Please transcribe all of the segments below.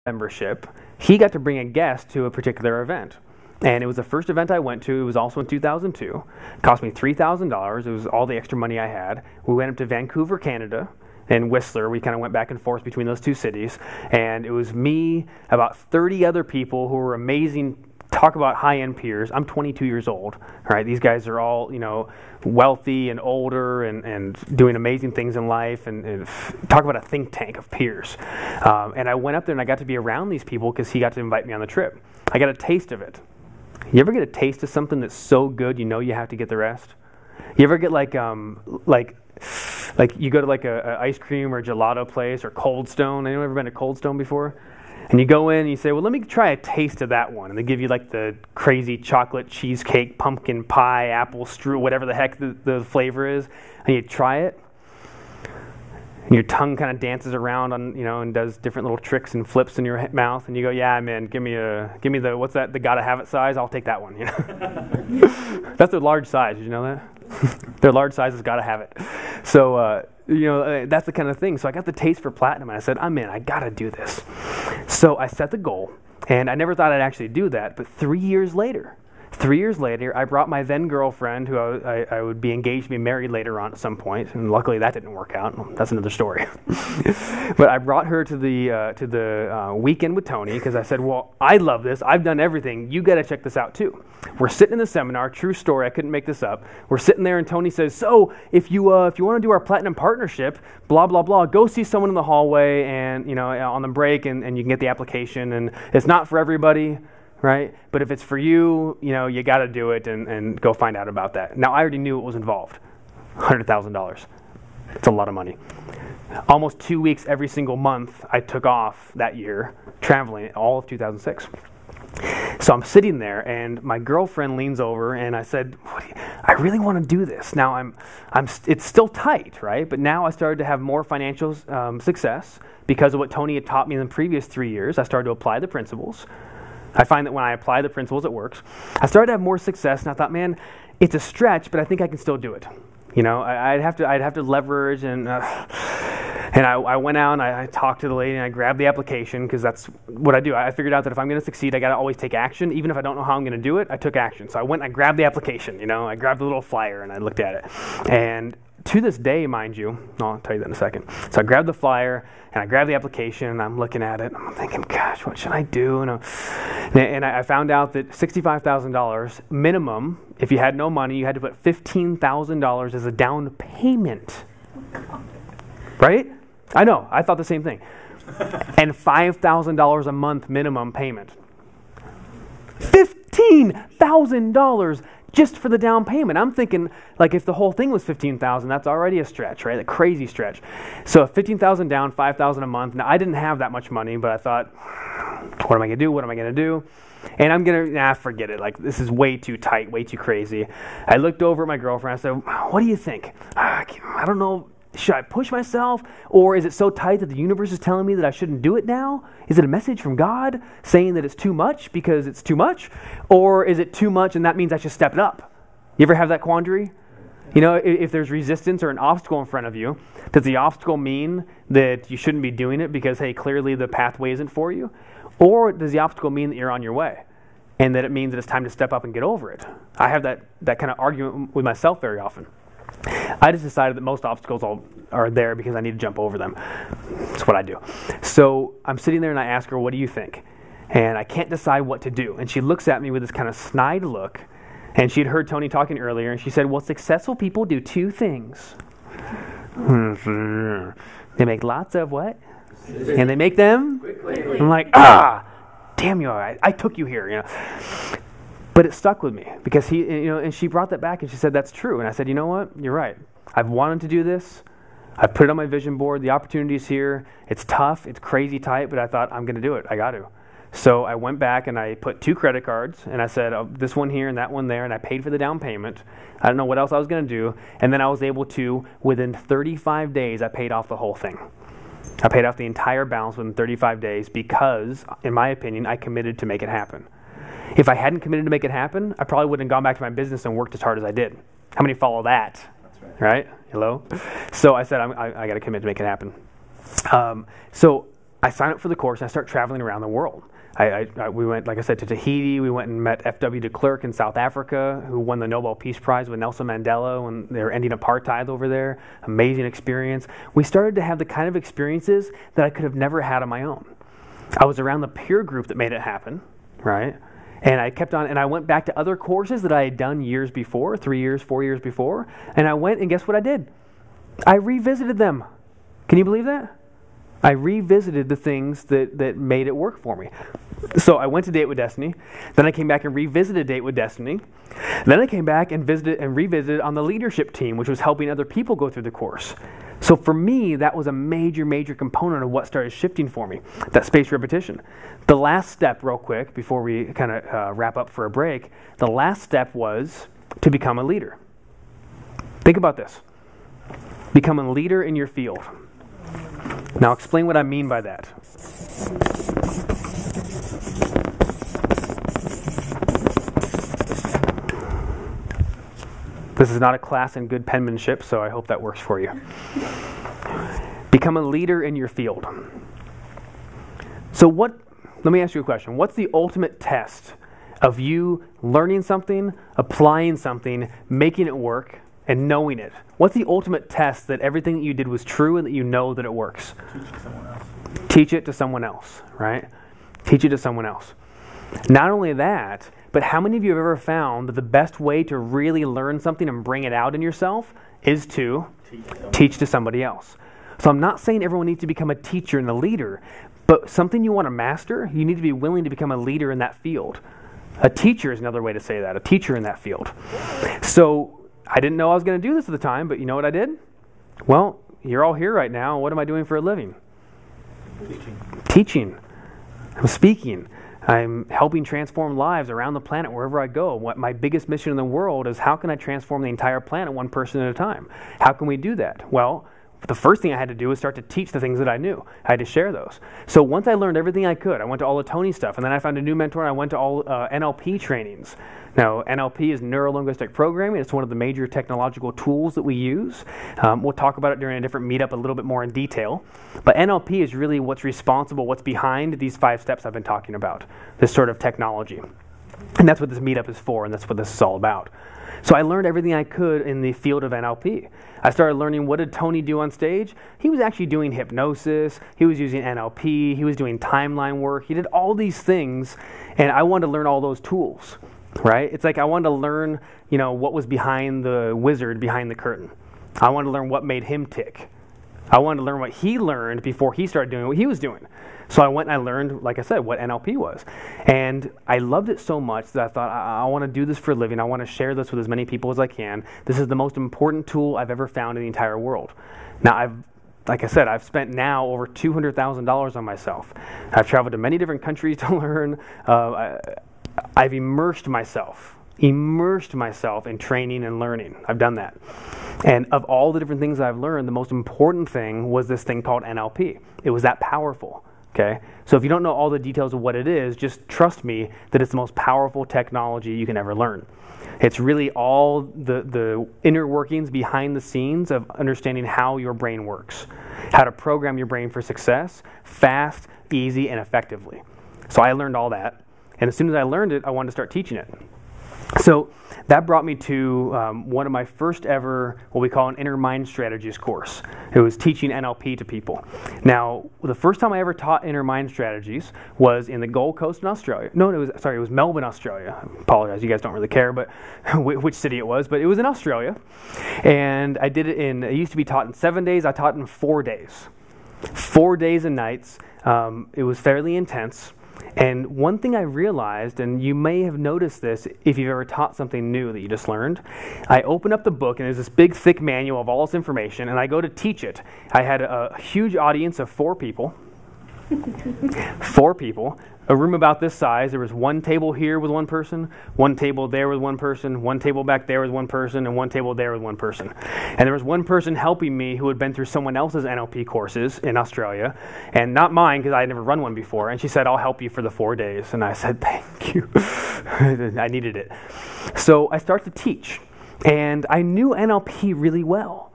membership, he got to bring a guest to a particular event. And it was the first event I went to. It was also in 2002. It cost me $3,000. It was all the extra money I had. We went up to Vancouver, Canada, and Whistler. We kind of went back and forth between those two cities. And it was me, about 30 other people who were amazing. Talk about high-end peers. I'm 22 years old. Right? These guys are all, wealthy and older and doing amazing things in life. And talk about a think tank of peers. And I went up there and I got to be around these people because he got to invite me on the trip. I got a taste of it. You ever get a taste of something that's so good you know you have to get the rest? You ever get like you go to like a ice cream or gelato place or Cold Stone? Anyone ever been to Cold Stone before? And you go in and you say, well, let me try a taste of that one. And they give you like the crazy chocolate cheesecake, pumpkin pie, apple strudel, whatever the heck the flavor is. And you try it. And your tongue kind of dances around on, and does different little tricks and flips in your mouth. And you go, yeah, man, give me the, what's that, the gotta have it size? I'll take that one. That's their large size. Did you know that? Their large size has gotta have it. So, that's the kind of thing. So I got the taste for platinum and I said, I'm in, I gotta do this. So I set the goal and I never thought I'd actually do that. But 3 years later, I brought my then girlfriend, who I would be engaged to be married later on at some point, and luckily that didn't work out. That's another story. But I brought her to the weekend with Tony because I said, well, I love this. I've done everything. You got to check this out too. We're sitting in the seminar. True story. I couldn't make this up. We're sitting there, and Tony says, so if you want to do our platinum partnership, blah blah blah, go see someone in the hallway and on the break, and you can get the application. And it's not for everybody. Right? But if it's for you, you got to do it and go find out about that. Now, I already knew what was involved. $100,000. It's a lot of money. Almost 2 weeks every single month I took off that year, traveling all of 2006. So I'm sitting there, and my girlfriend leans over, and I said, I really want to do this. Now, it's still tight, right? But now I started to have more financial success because of what Tony had taught me in the previous 3 years. I started to apply the principles. I find that when I apply the principles, it works. I started to have more success, and I thought, man, it's a stretch, but I think I can still do it. I'd have to leverage, and I went out and I talked to the lady and I grabbed the application because that's what I do. I figured out that if I'm going to succeed, I got to always take action, even if I don't know how I'm going to do it. I took action, so I went and I grabbed the application. I grabbed the little flyer and I looked at it, and to this day, mind you, I'll tell you that in a second. So I grabbed the flyer and I grabbed the application and I'm looking at it. And I'm thinking, gosh, what should I do? And I found out that $65,000 minimum, if you had no money, you had to put $15,000 as a down payment. Right? I know. I thought the same thing. And $5,000 a month minimum payment. $15,000 just for the down payment. I'm thinking, like, if the whole thing was $15,000, that's already a stretch, right? A crazy stretch. So $15,000 down, $5,000 a month. Now, I didn't have that much money, but I thought, what am I going to do? What am I going to do? And I'm going to, forget it. Like, this is way too tight, way too crazy. I looked over at my girlfriend. I said, what do you think? I don't know. Should I push myself? Or is it so tight that the universe is telling me that I shouldn't do it now? Is it a message from God saying that it's too much because it's too much? Or is it too much and that means I should step it up? You ever have that quandary? If there's resistance or an obstacle in front of you, does the obstacle mean that you shouldn't be doing it because, hey, clearly the pathway isn't for you? Or does the obstacle mean that you're on your way and that it means that it's time to step up and get over it? I have that kind of argument with myself very often. I just decided that most obstacles are there because I need to jump over them. That's what I do. So I'm sitting there and I ask her, what do you think? And I can't decide what to do. And she looks at me with this kind of snide look. And she'd heard Tony talking earlier. And she said, well, successful people do two things. They make lots of what? And they make them? Quickly. I'm like, damn you, I took you here, But it stuck with me because and she brought that back and she said, that's true. And I said, you know what? You're right. I've wanted to do this. I've put it on my vision board. The opportunity's here. It's tough. It's crazy tight, but I thought, I'm going to do it. I got to. So I went back and I put 2 credit cards and I said, this one here and that one there, and I paid for the down payment. I don't know what else I was going to do. And then I was able to, within 35 days, I paid off the whole thing. I paid off the entire balance within 35 days because, in my opinion, I committed to make it happen. If I hadn't committed to make it happen, I probably wouldn't have gone back to my business and worked as hard as I did. How many follow that? That's right. Hello? So I said, I got to commit to make it happen. So I signed up for the course and I start traveling around the world. We went, like I said, to Tahiti. We went and met F.W. de Klerk in South Africa, who won the Nobel Peace Prize with Nelson Mandela when they were ending apartheid over there. Amazing experience. We started to have the kind of experiences that I could have never had on my own. I was around the peer group that made it happen, right? And I kept on, and I went back to other courses that I had done years before, 3 years, 4 years before, and I went, and guess what I did? I revisited them. Can you believe that? I revisited the things that made it work for me. So I went to Date with Destiny, then I came back and revisited Date with Destiny, then I came back and revisited on the leadership team, which was helping other people go through the course. So for me, that was a major, major component of what started shifting for me, that spaced repetition. The last step, real quick, before we kind of wrap up for a break, the last step was to become a leader. Think about this. Become a leader in your field. Now, I'll explain what I mean by that. This is not a class in good penmanship, so I hope that works for you. Become a leader in your field. So let me ask you a question. What's the ultimate test of you learning something, applying something, making it work, and knowing it? What's the ultimate test that everything that you did was true and that you know that it works? Teach it to someone else, right? Teach it to someone else. Not only that, but how many of you have ever found that the best way to really learn something and bring it out in yourself is to teach to somebody else? So I'm not saying everyone needs to become a teacher and a leader, but something you want to master, you need to be willing to become a leader in that field. A teacher is another way to say that, a teacher in that field. So I didn't know I was going to do this at the time, but you know what I did? Well, you're all here right now. What am I doing for a living? Teaching. I'm speaking. I'm helping transform lives around the planet wherever I go. What my biggest mission in the world is, how can I transform the entire planet one person at a time? How can we do that? Well, the first thing I had to do was start to teach the things that I knew. I had to share those. So once I learned everything I could, I went to all the Tony stuff, and then I found a new mentor, and I went to all NLP trainings. Now, NLP is neuro-linguistic programming. It's one of the major technological tools that we use. We'll talk about it during a different meetup a little bit more in detail. But NLP is really what's responsible, what's behind these 5 steps I've been talking about, this sort of technology. And that's what this meetup is for, and that's what this is all about. So I learned everything I could in the field of NLP. I started learning, what did Tony do on stage? He was actually doing hypnosis. He was using NLP. He was doing timeline work. He did all these things, and I wanted to learn all those tools, right? It's like I wanted to learn, what was behind the wizard behind the curtain. I wanted to learn what made him tick. I wanted to learn what he learned before he started doing what he was doing. So I went and I learned, like I said, what NLP was. And I loved it so much that I thought, I want to do this for a living. I want to share this with as many people as I can. This is the most important tool I've ever found in the entire world. Now, like I said, I've spent now over $200,000 on myself. I've traveled to many different countries to learn. I've immersed myself in training and learning. I've done that. And of all the different things I've learned, the most important thing was this thing called NLP. It was that powerful. Okay? So if you don't know all the details of what it is, just trust me that it's the most powerful technology you can ever learn. It's really all the inner workings behind the scenes of understanding how your brain works, how to program your brain for success, fast, easy, and effectively. So I learned all that. And as soon as I learned it, I wanted to start teaching it. So that brought me to one of my first ever, what we call an Inner Mind Strategies course. It was teaching NLP to people. Now, the first time I ever taught Inner Mind Strategies was in the Gold Coast in Australia. No, it was Melbourne, Australia. I apologize, you guys don't really care, but which city it was. But it was in Australia. And I did it it used to be taught in 7 days. I taught in 4 days. 4 days and nights. It was fairly intense. And one thing I realized, and you may have noticed this if you've ever taught something new that you just learned, I open up the book and there's this big thick manual of all this information, and I go to teach it. I had a huge audience of 4 people. 4 people. A room about this size. There was one table here with one person, one table there with one person, one table back there with one person, and one table there with one person. And there was one person helping me who had been through someone else's NLP courses in Australia, and not mine because I had never run one before. And she said, "I'll help you for the 4 days." And I said, "Thank you." I needed it. So I start to teach, and I knew NLP really well.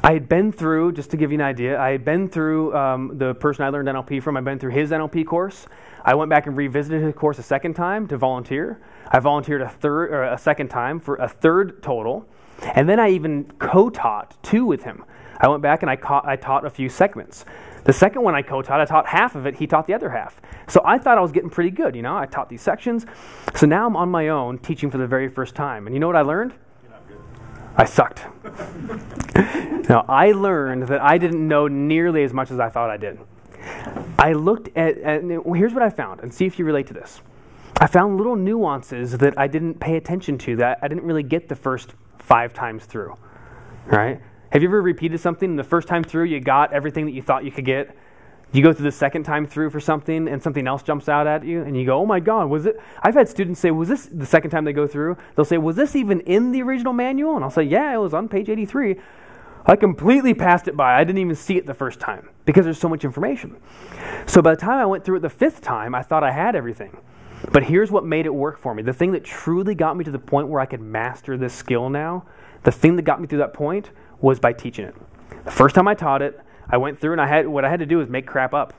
I had been through, just to give you an idea, I had been through the person I learned NLP from. I'd been through his NLP course. I went back and revisited his course a second time to volunteer. I volunteered a second time for a third total. And then I even co-taught 2 with him. I went back and I taught a few segments. The second one I co-taught, I taught half of it, he taught the other half. So I thought I was getting pretty good, I taught these sections. So now I'm on my own teaching for the very first time. And you know what I learned? You're not good. I sucked. Now, I learned that I didn't know nearly as much as I thought I did. I looked at here's what I found, and see if you relate to this. I found little nuances that I didn't pay attention to, that I didn't really get the first 5 times through, right? Have you ever repeated something and the first time through you got everything that you thought you could get? You go through the second time through for something and something else jumps out at you and you go, oh my God, was it? I've had students say, was this the second time they go through? They'll say, was this even in the original manual? And I'll say, yeah, it was on page 83. I completely passed it by. I didn't even see it the first time because there's so much information. So by the time I went through it the 5th time, I thought I had everything. But here's what made it work for me. The thing that truly got me to the point where I could master this skill now, the thing that got me to that point was by teaching it. The first time I taught it, I went through and what I had to do was make crap up.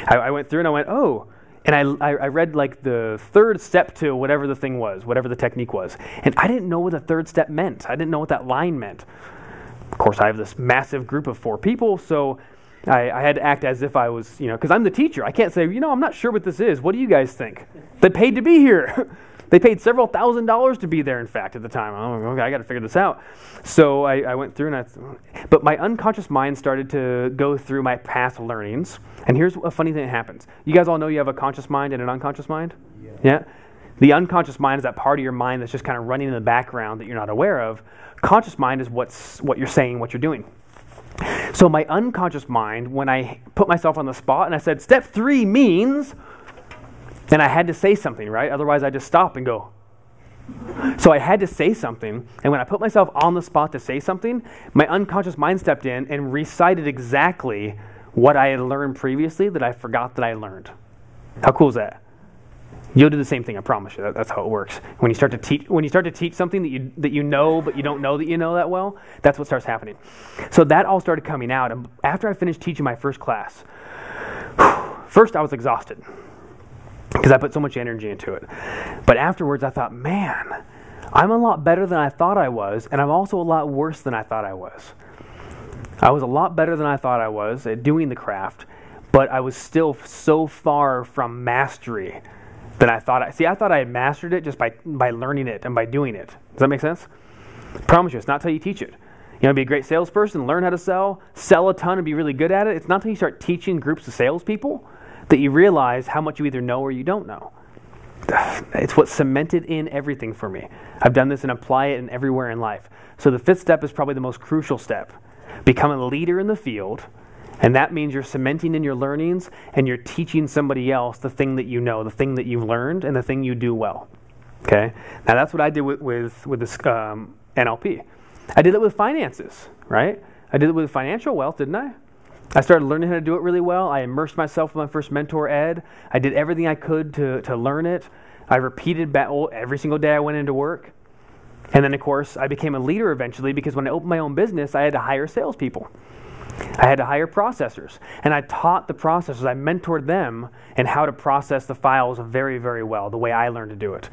I went through and I went, oh, and I read like the 3rd step to whatever the thing was, whatever the technique was. And I didn't know what the 3rd step meant. I didn't know what that line meant. Of course, I have this massive group of 4 people, so I had to act as if I was, because I'm the teacher. I can't say, I'm not sure what this is. What do you guys think? They paid to be here. They paid several $1,000s to be there, in fact, at the time. I'm like, okay, I got to figure this out. So I went through but my unconscious mind started to go through my past learnings. And here's a funny thing that happens. You guys all know you have a conscious mind and an unconscious mind? Yeah? The unconscious mind is that part of your mind that's just kind of running in the background that you're not aware of. Conscious mind is what you're saying, what you're doing. So my unconscious mind, when I put myself on the spot and I said, step 3 means, and I had to say something, right? Otherwise I just stop and go. So I had to say something, and when I put myself on the spot to say something, my unconscious mind stepped in and recited exactly what I had learned previously that I forgot that I learned. How cool is that? You'll do the same thing, I promise you. That's how it works. When you start to teach something that you know, but you don't know that you know that well, that's what starts happening. So that all started coming out. And after I finished teaching my first class, first I was exhausted because I put so much energy into it. But afterwards I thought, man, I'm a lot better than I thought I was, and I'm also a lot worse than I thought I was. I was a lot better than I thought I was at doing the craft, but I was still so far from mastery than I thought. I thought I had mastered it just by learning it and by doing it. Does that make sense? I promise you, it's not till you teach it. Be a great salesperson, learn how to sell a ton and be really good at it. It's not till you start teaching groups of salespeople that you realize how much you either know or you don't know. It's what cemented in everything for me. I've done this and apply it in everywhere in life. So the 5th step is probably the most crucial step. Become a leader in the field. And that means you're cementing in your learnings and you're teaching somebody else the thing that you know, the thing that you've learned, and the thing you do well. Okay? Now that's what I did with this NLP. I did it with finances, right? I did it with financial wealth, didn't I? I started learning how to do it really well. I immersed myself with my first mentor, Ed. I did everything I could to learn it. I repeated every single day I went into work. And then, of course, I became a leader eventually because when I opened my own business, I had to hire salespeople. I had to hire processors, and I taught the processors. I mentored them in how to process the files very, very well, the way I learned to do it.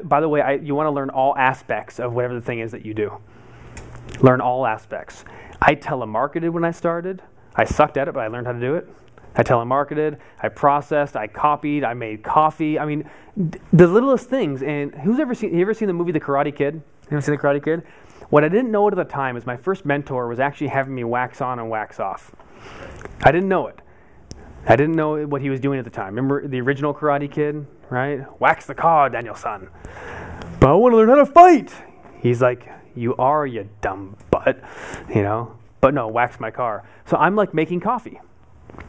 By the way, you want to learn all aspects of whatever the thing is that you do. Learn all aspects. I telemarketed when I started. I sucked at it, but I learned how to do it. I telemarketed, I processed, I copied, I made coffee. I mean, the littlest things. And you ever seen the movie The Karate Kid? You ever seen The Karate Kid? What I didn't know at the time is my first mentor was actually having me wax on and wax off. I didn't know it. I didn't know what he was doing at the time. Remember the original Karate Kid, right? Wax the car, Daniel-san. But I want to learn how to fight. He's like, you are, you dumb butt, But no, wax my car. So I'm like making coffee.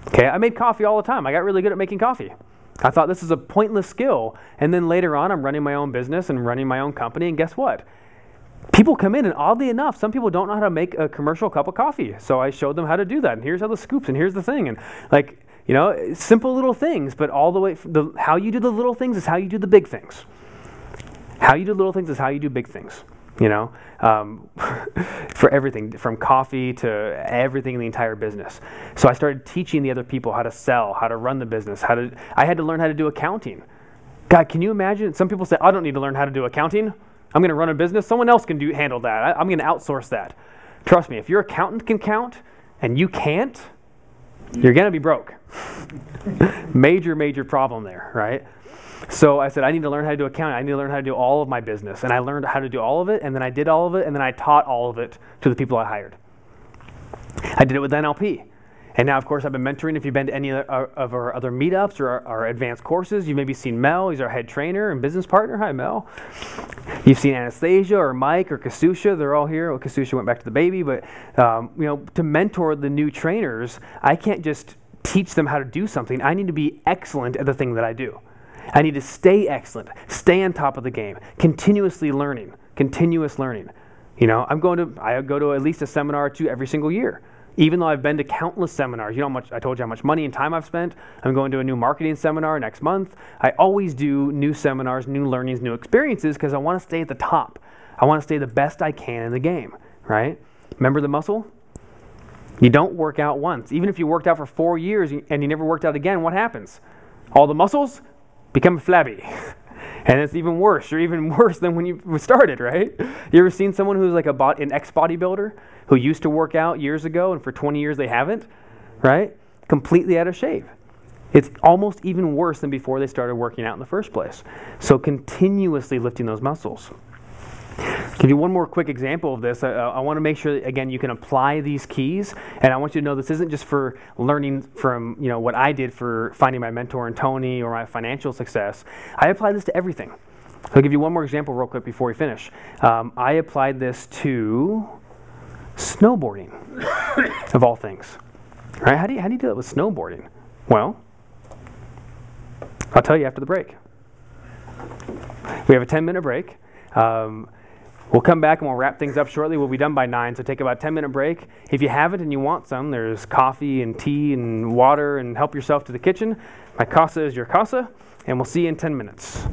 Okay, I made coffee all the time. I got really good at making coffee. I thought this is a pointless skill. And then later on, I'm running my own business and running my own company. And guess what? People come in, and oddly enough, some people don't know how to make a commercial cup of coffee. So I showed them how to do that. And here's how the scoops, and here's the thing. And simple little things, but all the way, how you do the little things is how you do the big things. How you do little things is how you do big things. you know, for everything from coffee to everything in the entire business. So I started teaching the other people how to sell, how to run the business, I had to learn how to do accounting. God, can you imagine? Some people say, I don't need to learn how to do accounting. I'm going to run a business. Someone else can handle that. I'm going to outsource that. Trust me, if your accountant can count and you can't, you're going to be broke. Major problem there, right? So I said, I need to learn how to do accounting. I need to learn how to do all of my business. And I learned how to do all of it, and then I did all of it, and then I taught all of it to the people I hired. I did it with NLP. And now, of course, I've been mentoring. If you've been to any of our other meetups or our advanced courses, you've maybe seen Mel. He's our head trainer and business partner. Hi, Mel. You've seen Anastasia or Mike or Kasusha. They're all here. Well, Kasusha went back to the baby. But, to mentor the new trainers, I can't just teach them how to do something. I need to be excellent at the thing that I do. I need to stay excellent, stay on top of the game, continuously learning, continuous learning. I go to at least a seminar or two every single year. Even though I've been to countless seminars, I told you how much money and time I've spent. I'm going to a new marketing seminar next month. I always do new seminars, new learnings, new experiences because I want to stay at the top. I want to stay the best I can in the game, right? Remember the muscle? You don't work out once. Even if you worked out for 4 years and you never worked out again, what happens? All the muscles become flabby. And it's even worse. You're even worse than when you started, right? You ever seen someone who's like an ex-bodybuilder who used to work out years ago and for 20 years they haven't, right? Completely out of shape. It's almost even worse than before they started working out in the first place. So continuously lifting those muscles. Give you one more quick example of this. I want to make sure that, again, you can apply these keys. And I want you to know this isn't just for learning from what I did for finding my mentor and Tony or my financial success. I apply this to everything. So I'll give you one more example real quick before we finish. I applied this to snowboarding, of all things. Right? How do you do that with snowboarding? Well, I'll tell you after the break. We have a 10-minute break. We'll come back and we'll wrap things up shortly. We'll be done by 9, so take about a 10-minute break. If you haven't and you want some, there's coffee and tea and water, and help yourself to the kitchen. My casa is your casa, and we'll see you in 10 minutes.